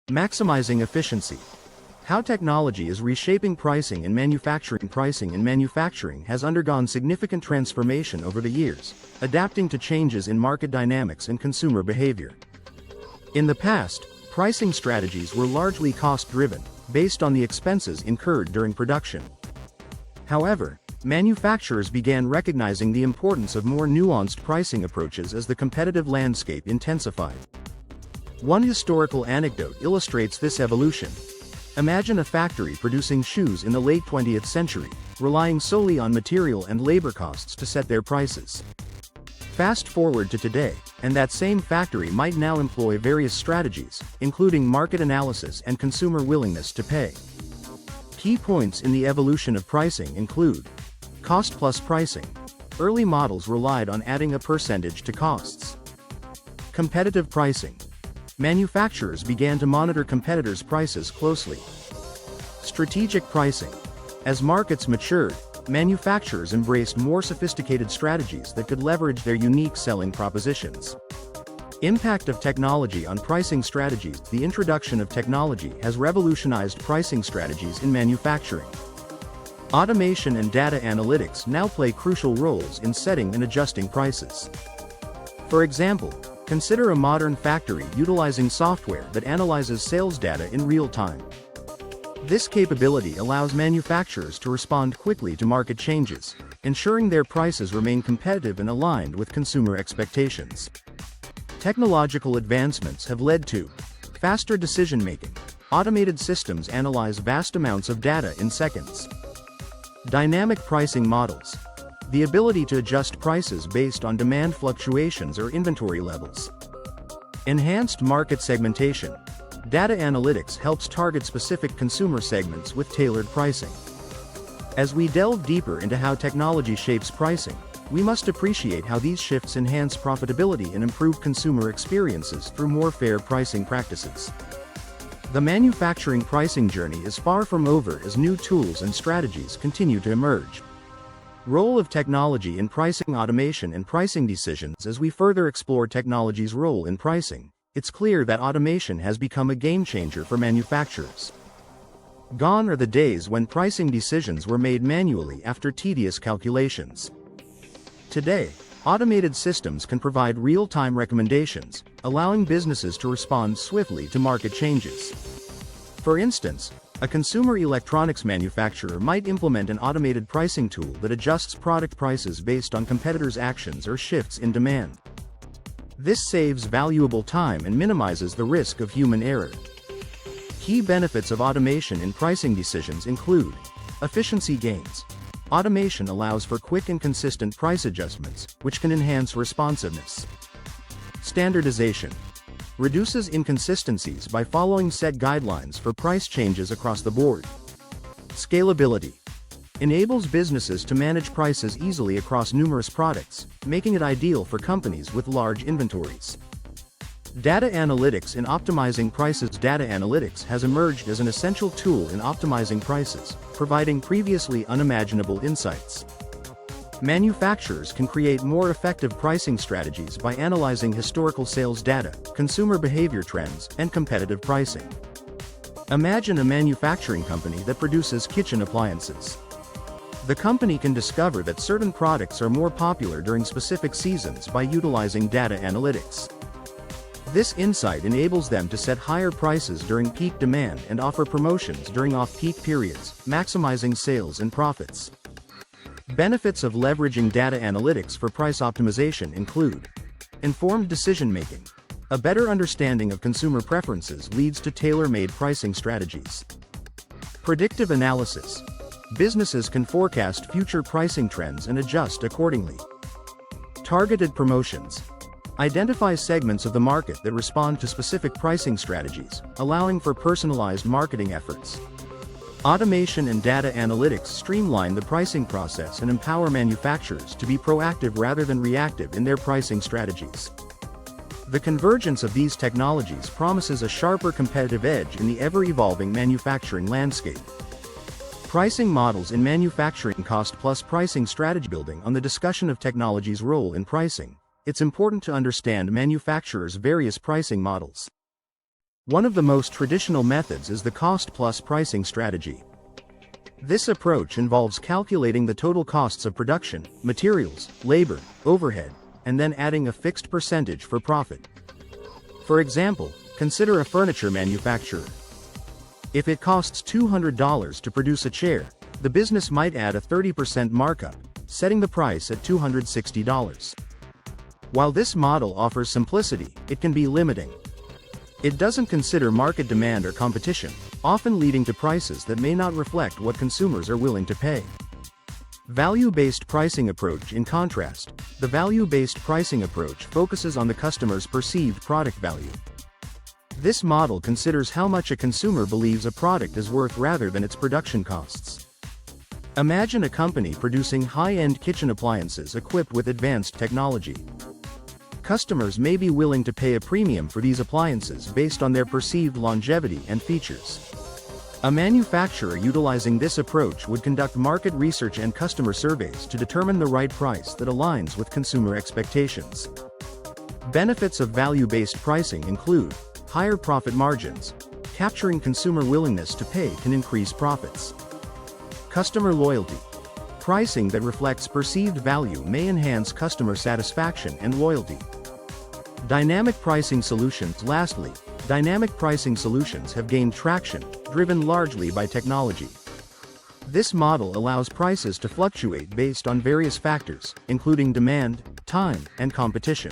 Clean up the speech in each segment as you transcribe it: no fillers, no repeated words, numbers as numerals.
Maximizing efficiency. How technology is reshaping pricing in manufacturing. Pricing in manufacturing has undergone significant transformation over the years, adapting to changes in market dynamics and consumer behavior. In the past, pricing strategies were largely cost-driven, based on the expenses incurred during production. However, manufacturers began recognizing the importance of more nuanced pricing approaches as the competitive landscape intensified. One historical anecdote illustrates this evolution. Imagine a factory producing shoes in the late 20th century, relying solely on material and labor costs to set their prices. Fast forward to today, and that same factory might now employ various strategies, including market analysis and consumer willingness to pay. Key points in the evolution of pricing include cost-plus pricing. Early models relied on adding a percentage to costs. Competitive pricing. Manufacturers began to monitor competitors' prices closely. Strategic pricing. As markets matured, manufacturers embraced more sophisticated strategies that could leverage their unique selling propositions. Impact of technology on pricing strategies. The introduction of technology has revolutionized pricing strategies in manufacturing. Automation and data analytics now play crucial roles in setting and adjusting prices. For example, consider a modern factory utilizing software that analyzes sales data in real time. This capability allows manufacturers to respond quickly to market changes, ensuring their prices remain competitive and aligned with consumer expectations. Technological advancements have led to faster decision-making. Automated systems analyze vast amounts of data in seconds. Dynamic pricing models. The ability to adjust prices based on demand fluctuations or inventory levels. Enhanced market segmentation. Data analytics helps target specific consumer segments with tailored pricing. As we delve deeper into how technology shapes pricing, we must appreciate how these shifts enhance profitability and improve consumer experiences through more fair pricing practices. The manufacturing pricing journey is far from over as new tools and strategies continue to emerge. Role of technology in pricing. Automation and pricing decisions. As we further explore technology's role in pricing, it's clear that automation has become a game-changer for manufacturers. Gone are the days when pricing decisions were made manually after tedious calculations. Today, automated systems can provide real-time recommendations, allowing businesses to respond swiftly to market changes. For instance, a consumer electronics manufacturer might implement an automated pricing tool that adjusts product prices based on competitors' actions or shifts in demand. This saves valuable time and minimizes the risk of human error. Key benefits of automation in pricing decisions include efficiency gains. Automation allows for quick and consistent price adjustments, which can enhance responsiveness. Standardization. Reduces inconsistencies by following set guidelines for price changes across the board. Scalability. Enables businesses to manage prices easily across numerous products, making it ideal for companies with large inventories. Data analytics in optimizing prices. Data analytics has emerged as an essential tool in optimizing prices, providing previously unimaginable insights. Manufacturers can create more effective pricing strategies by analyzing historical sales data, consumer behavior trends, and competitive pricing. Imagine a manufacturing company that produces kitchen appliances. The company can discover that certain products are more popular during specific seasons by utilizing data analytics. This insight enables them to set higher prices during peak demand and offer promotions during off-peak periods, maximizing sales and profits. Benefits of leveraging data analytics for price optimization include informed decision-making. A better understanding of consumer preferences leads to tailor-made pricing strategies. Predictive analysis. Businesses can forecast future pricing trends and adjust accordingly. Targeted promotions. Identify segments of the market that respond to specific pricing strategies, allowing for personalized marketing efforts. Automation and data analytics streamline the pricing process and empower manufacturers to be proactive rather than reactive in their pricing strategies. The convergence of these technologies promises a sharper competitive edge in the ever-evolving manufacturing landscape. Pricing models in manufacturing. Cost-plus pricing strategy. Building on the discussion of technology's role in pricing, it's important to understand manufacturers' various pricing models. One of the most traditional methods is the cost-plus pricing strategy. This approach involves calculating the total costs of production, materials, labor, overhead, and then adding a fixed percentage for profit. For example, consider a furniture manufacturer. If it costs $200 to produce a chair, the business might add a 30% markup, setting the price at $260. While this model offers simplicity, it can be limiting. It doesn't consider market demand or competition, often leading to prices that may not reflect what consumers are willing to pay. Value-based pricing approach. In contrast, the value-based pricing approach focuses on the customer's perceived product value. This model considers how much a consumer believes a product is worth rather than its production costs. Imagine a company producing high-end kitchen appliances equipped with advanced technology. Customers may be willing to pay a premium for these appliances based on their perceived longevity and features. A manufacturer utilizing this approach would conduct market research and customer surveys to determine the right price that aligns with consumer expectations. Benefits of value-based pricing include higher profit margins. Capturing consumer willingness to pay can increase profits. Customer loyalty. Pricing that reflects perceived value may enhance customer satisfaction and loyalty. Dynamic pricing solutions. Lastly, dynamic pricing solutions have gained traction, driven largely by technology. This model allows prices to fluctuate based on various factors, including demand, time, and competition.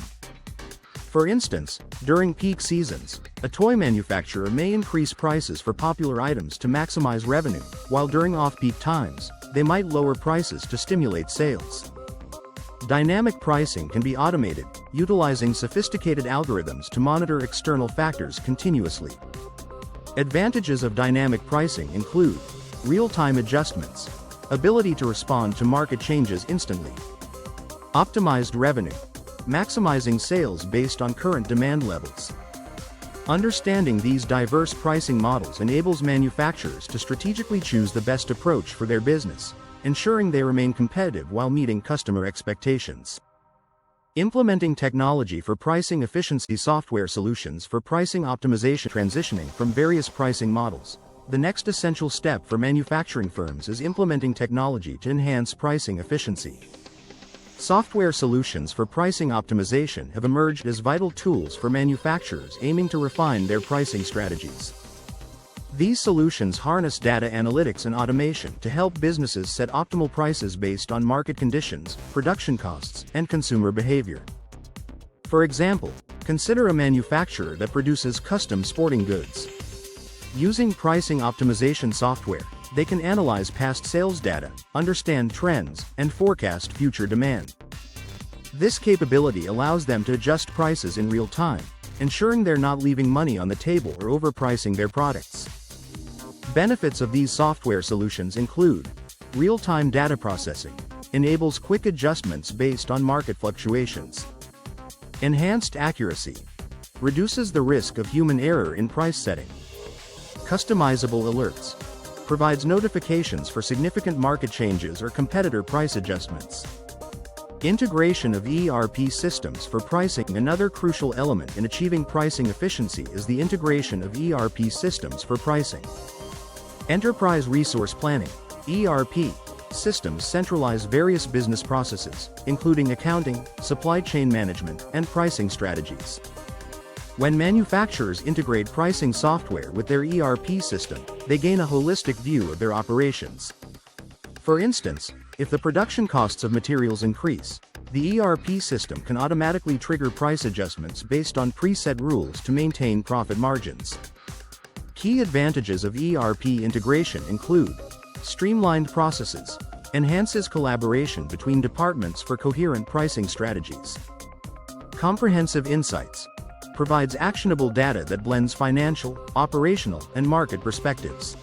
For instance, during peak seasons, a toy manufacturer may increase prices for popular items to maximize revenue, while during off-peak times, they might lower prices to stimulate sales. Dynamic pricing can be automated, utilizing sophisticated algorithms to monitor external factors continuously. Advantages of dynamic pricing include real-time adjustments, ability to respond to market changes instantly, optimized revenue, maximizing sales based on current demand levels. Understanding these diverse pricing models enables manufacturers to strategically choose the best approach for their business, ensuring they remain competitive while meeting customer expectations. Implementing technology for pricing efficiency. Software solutions for pricing optimization. Transitioning from various pricing models. The next essential step for manufacturing firms is implementing technology to enhance pricing efficiency. Software solutions for pricing optimization have emerged as vital tools for manufacturers aiming to refine their pricing strategies. These solutions harness data analytics and automation to help businesses set optimal prices based on market conditions, production costs, and consumer behavior. For example, consider a manufacturer that produces custom sporting goods. Using pricing optimization software, they can analyze past sales data, understand trends, and forecast future demand. This capability allows them to adjust prices in real time, ensuring they're not leaving money on the table or overpricing their products. Benefits of these software solutions include real-time data processing, enables quick adjustments based on market fluctuations. Enhanced accuracy, reduces the risk of human error in price setting. Customizable alerts, provides notifications for significant market changes or competitor price adjustments. Integration of ERP systems for pricing. Another crucial element in achieving pricing efficiency is the integration of ERP systems for pricing. Enterprise resource planning, ERP, systems centralize various business processes, including accounting, supply chain management, and pricing strategies. When manufacturers integrate pricing software with their ERP system, they gain a holistic view of their operations. For instance, if the production costs of materials increase, the ERP system can automatically trigger price adjustments based on preset rules to maintain profit margins. Key advantages of ERP integration include streamlined processes, enhances collaboration between departments for coherent pricing strategies. Comprehensive insights, provides actionable data that blends financial, operational, and market perspectives.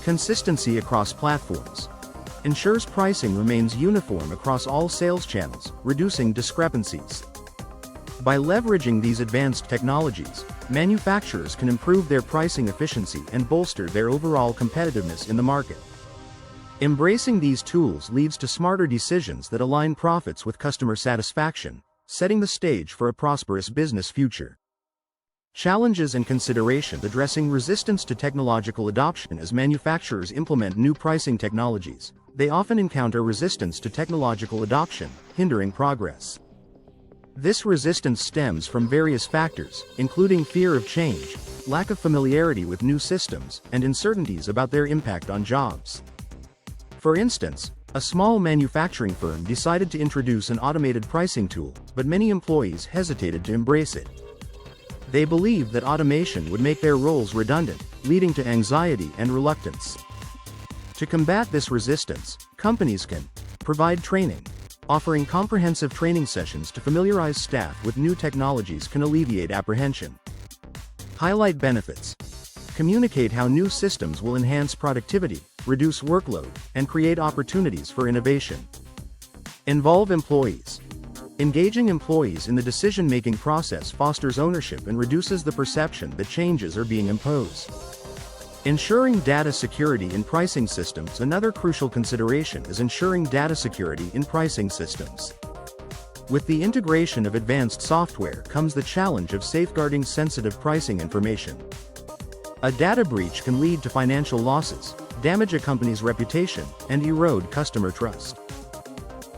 Consistency across platforms, ensures pricing remains uniform across all sales channels, reducing discrepancies. By leveraging these advanced technologies, manufacturers can improve their pricing efficiency and bolster their overall competitiveness in the market. Embracing these tools leads to smarter decisions that align profits with customer satisfaction, setting the stage for a prosperous business future. Challenges and consideration addressing resistance to technological adoption. As manufacturers implement new pricing technologies, they often encounter resistance to technological adoption, hindering progress. This resistance stems from various factors, including fear of change, lack of familiarity with new systems, and uncertainties about their impact on jobs. For instance, a small manufacturing firm decided to introduce an automated pricing tool, but many employees hesitated to embrace it. They believed that automation would make their roles redundant, leading to anxiety and reluctance. To combat this resistance, companies can provide training. Offering comprehensive training sessions to familiarize staff with new technologies can alleviate apprehension. Highlight benefits. Communicate how new systems will enhance productivity, reduce workload, and create opportunities for innovation. Involve employees. Engaging employees in the decision-making process fosters ownership and reduces the perception that changes are being imposed. Ensuring data security in pricing systems. Another crucial consideration is ensuring data security in pricing systems. With the integration of advanced software comes the challenge of safeguarding sensitive pricing information. A data breach can lead to financial losses, damage a company's reputation, and erode customer trust.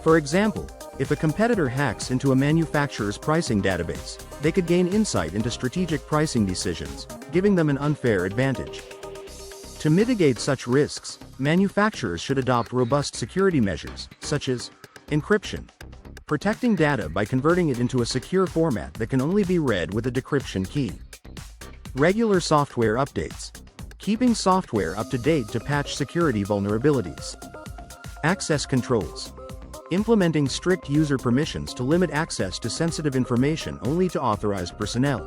For example, if a competitor hacks into a manufacturer's pricing database, they could gain insight into strategic pricing decisions, giving them an unfair advantage. To mitigate such risks, manufacturers should adopt robust security measures, such as encryption, protecting data by converting it into a secure format that can only be read with a decryption key. Regular software updates, keeping software up to date to patch security vulnerabilities. Access controls, implementing strict user permissions to limit access to sensitive information only to authorized personnel.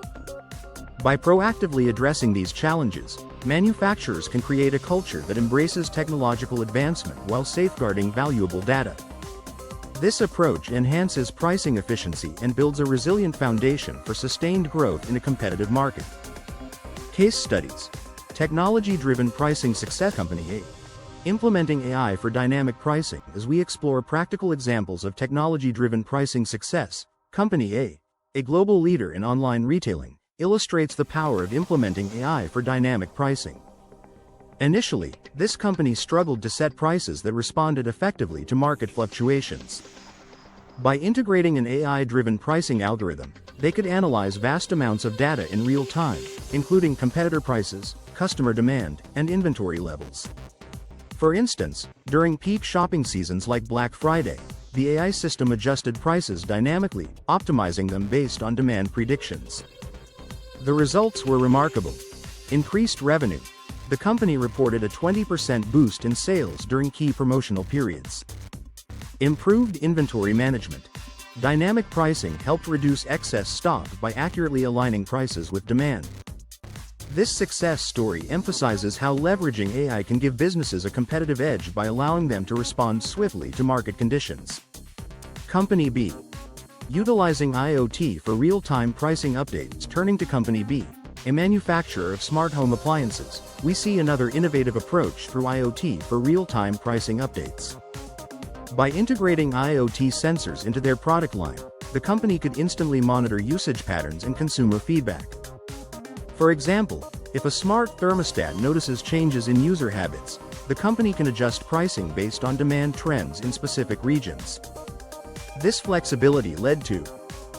By proactively addressing these challenges, manufacturers can create a culture that embraces technological advancement while safeguarding valuable data. This approach enhances pricing efficiency and builds a resilient foundation for sustained growth in a competitive market. Case studies. Technology-driven pricing success. Company A. Implementing AI for dynamic pricing. As we explore practical examples of technology-driven pricing success, Company A global leader in online retailing, illustrates the power of implementing AI for dynamic pricing. Initially, this company struggled to set prices that responded effectively to market fluctuations. By integrating an AI-driven pricing algorithm, they could analyze vast amounts of data in real time, including competitor prices, customer demand, and inventory levels. For instance, during peak shopping seasons like Black Friday, the AI system adjusted prices dynamically, optimizing them based on demand predictions. The results were remarkable. Increased revenue. The company reported a 20% boost in sales during key promotional periods. Improved inventory management. Dynamic pricing helped reduce excess stock by accurately aligning prices with demand. This success story emphasizes how leveraging AI can give businesses a competitive edge by allowing them to respond swiftly to market conditions. Company B. Utilizing IoT for real-time pricing updates. Turning to Company B, a manufacturer of smart home appliances, we see another innovative approach through IoT for real-time pricing updates. By integrating IoT sensors into their product line, the company could instantly monitor usage patterns and consumer feedback. For example, if a smart thermostat notices changes in user habits, the company can adjust pricing based on demand trends in specific regions. This flexibility led to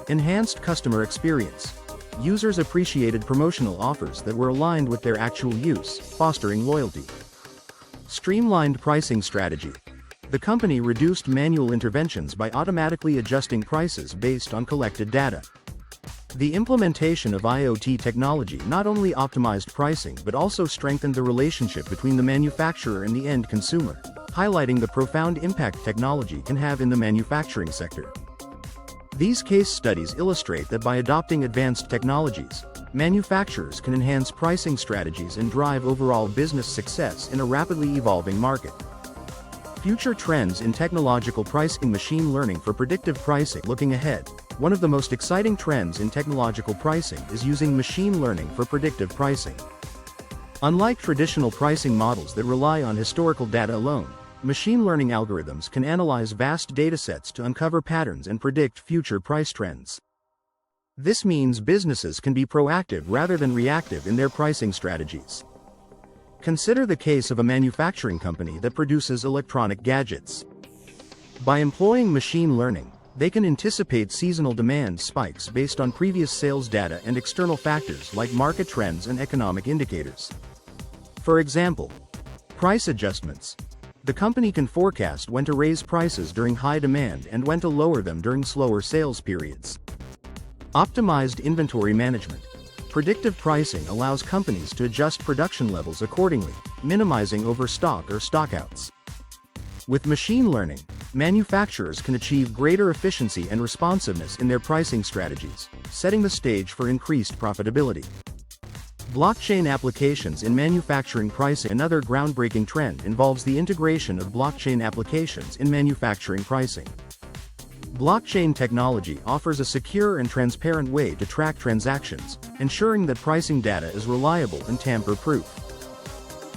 enhanced customer experience. Users appreciated promotional offers that were aligned with their actual use, fostering loyalty. Streamlined pricing strategy. The company reduced manual interventions by automatically adjusting prices based on collected data. The implementation of IoT technology not only optimized pricing but also strengthened the relationship between the manufacturer and the end consumer, highlighting the profound impact technology can have in the manufacturing sector. These case studies illustrate that by adopting advanced technologies, manufacturers can enhance pricing strategies and drive overall business success in a rapidly evolving market. Future trends in technological pricing. Machine learning for predictive pricing. Looking ahead, one of the most exciting trends in technological pricing is using machine learning for predictive pricing. Unlike traditional pricing models that rely on historical data alone, machine learning algorithms can analyze vast datasets to uncover patterns and predict future price trends. This means businesses can be proactive rather than reactive in their pricing strategies. Consider the case of a manufacturing company that produces electronic gadgets. By employing machine learning, they can anticipate seasonal demand spikes based on previous sales data and external factors like market trends and economic indicators. For example, price adjustments. The company can forecast when to raise prices during high demand and when to lower them during slower sales periods. Optimized inventory management. Predictive pricing allows companies to adjust production levels accordingly, minimizing overstock or stockouts. With machine learning, manufacturers can achieve greater efficiency and responsiveness in their pricing strategies, setting the stage for increased profitability. Blockchain applications in manufacturing pricing. Another groundbreaking trend involves the integration of blockchain applications in manufacturing pricing. Blockchain technology offers a secure and transparent way to track transactions, ensuring that pricing data is reliable and tamper-proof.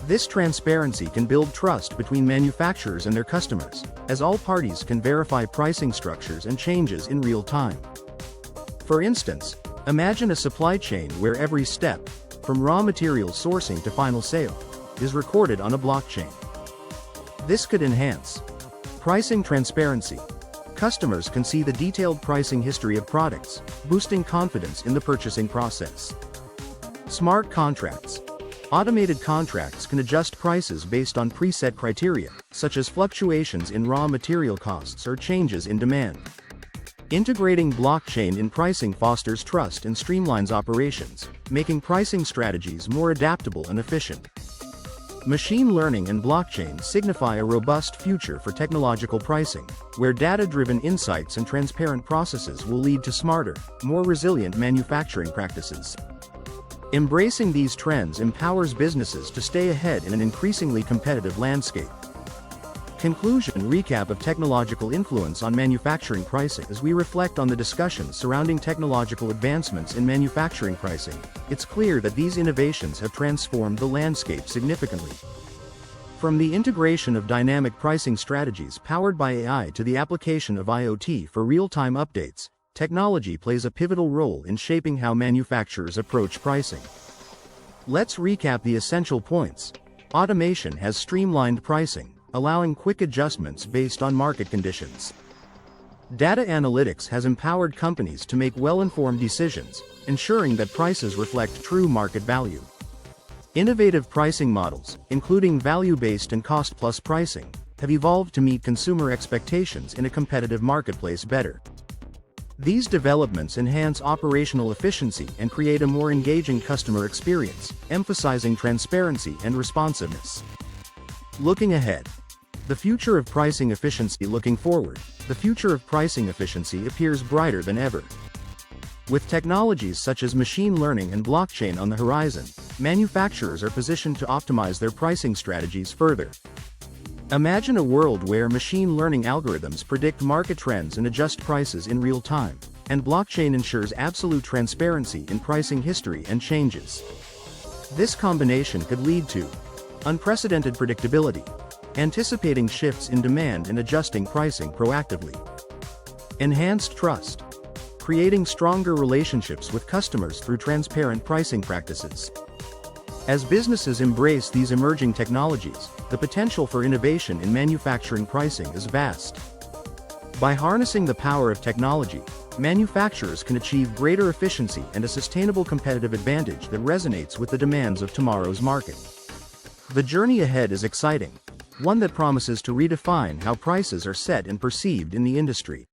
This transparency can build trust between manufacturers and their customers, as all parties can verify pricing structures and changes in real time. For instance, imagine a supply chain where every step, from raw material sourcing to final sale, is recorded on a blockchain. This could enhance pricing transparency. Customers can see the detailed pricing history of products, boosting confidence in the purchasing process. Smart contracts. Automated contracts can adjust prices based on preset criteria, such as fluctuations in raw material costs or changes in demand. Integrating blockchain in pricing fosters trust and streamlines operations, making pricing strategies more adaptable and efficient. Machine learning and blockchain signify a robust future for technological pricing, where data-driven insights and transparent processes will lead to smarter, more resilient manufacturing practices. Embracing these trends empowers businesses to stay ahead in an increasingly competitive landscape. Conclusion. Recap of technological influence on manufacturing pricing. As we reflect on the discussions surrounding technological advancements in manufacturing pricing, it's clear that these innovations have transformed the landscape significantly. From the integration of dynamic pricing strategies powered by AI to the application of IoT for real-time updates, technology plays a pivotal role in shaping how manufacturers approach pricing. Let's recap the essential points. Automation has streamlined pricing, allowing quick adjustments based on market conditions. Data analytics has empowered companies to make well-informed decisions, ensuring that prices reflect true market value. Innovative pricing models, including value-based and cost-plus pricing, have evolved to meet consumer expectations in a competitive marketplace better. These developments enhance operational efficiency and create a more engaging customer experience, emphasizing transparency and responsiveness. Looking ahead. The future of pricing efficiency. Looking forward, the future of pricing efficiency appears brighter than ever. With technologies such as machine learning and blockchain on the horizon, manufacturers are positioned to optimize their pricing strategies further. Imagine a world where machine learning algorithms predict market trends and adjust prices in real time, and blockchain ensures absolute transparency in pricing history and changes. This combination could lead to unprecedented predictability, anticipating shifts in demand and adjusting pricing proactively. Enhanced trust, creating stronger relationships with customers through transparent pricing practices. As businesses embrace these emerging technologies, the potential for innovation in manufacturing pricing is vast. By harnessing the power of technology, manufacturers can achieve greater efficiency and a sustainable competitive advantage that resonates with the demands of tomorrow's market. The journey ahead is exciting, one that promises to redefine how prices are set and perceived in the industry.